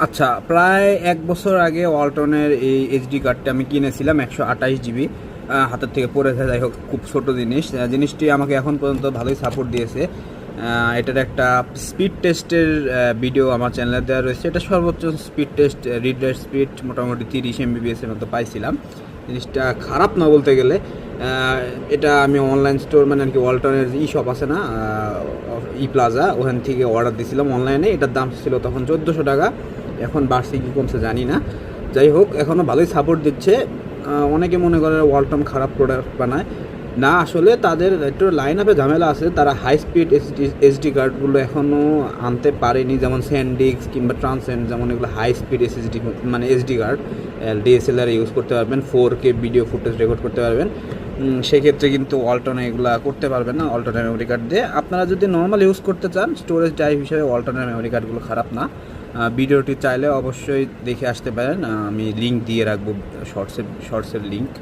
আচ্ছা, প্রায় ১ বছর আগে ওয়ালটনের এই এইচডি কার্ডটা আমি কিনেছিলাম ১২৮ জিবি। হাতের থেকে পড়েছে, যাই হোক খুব ছোট জিনিস। জিনিসটি আমাকে এখন পর্যন্ত ভালোই সাপোর্ট দিয়েছে। এটার একটা স্পিড টেস্টের ভিডিও আমার চ্যানেলে দেওয়া রয়েছে। এটা সর্বোচ্চ speed test read write speed মোটামুটি 30 MBPS-এর মতো পাইছিলাম। জিনিসটা খারাপ না বলতে গেলে। এটা আমি অনলাইন স্টোর মানে আর কি ওয়ালটনের ই শপ আছে না, ই প্লাজা, ওখান থেকে অর্ডার দিয়েছিলাম অনলাইনে। এটার দাম ছিল তখন ১৪০০ টাকা, এখন বাড়ছে কি কমছে জানি না। যাই হোক এখনও ভালোই সাপোর্ট দিচ্ছে। অনেকে মনে করে ওয়ালটন খারাপ প্রোডাক্ট বানায়, না আসলে তাদের একটু লাইন আপে ঝামেলা আছে। তারা হাই স্পিড এসডি কার্ডগুলো এখনও আনতে পারেনি, যেমন স্যান্ডিক্স কিংবা ট্রান্সেন্ড, যেমন এগুলো হাই স্পিড এসএসডি মানে এসডি কার্ড ডিএসএলআর ইউজ করতে পারবেন, 4K ভিডিও ফুটেজ রেকর্ড করতে পারবেন। সেক্ষেত্রে কিন্তু ওয়ালটনে এগুলা করতে পারবেন না ওয়ালটনের মেমোরি কার্ড দিয়ে। আপনারা যদি নর্মাল ইউজ করতে চান স্টোরেজ ড্রাইভ হিসেবে ওয়ালটনের মেমোরি কার্ডগুলো খারাপ না। ভিডিওটি চাইলে অবশ্যই দেখে আসতে পারেন, আমি লিঙ্ক দিয়ে রাখবো, শর্টসের লিঙ্ক।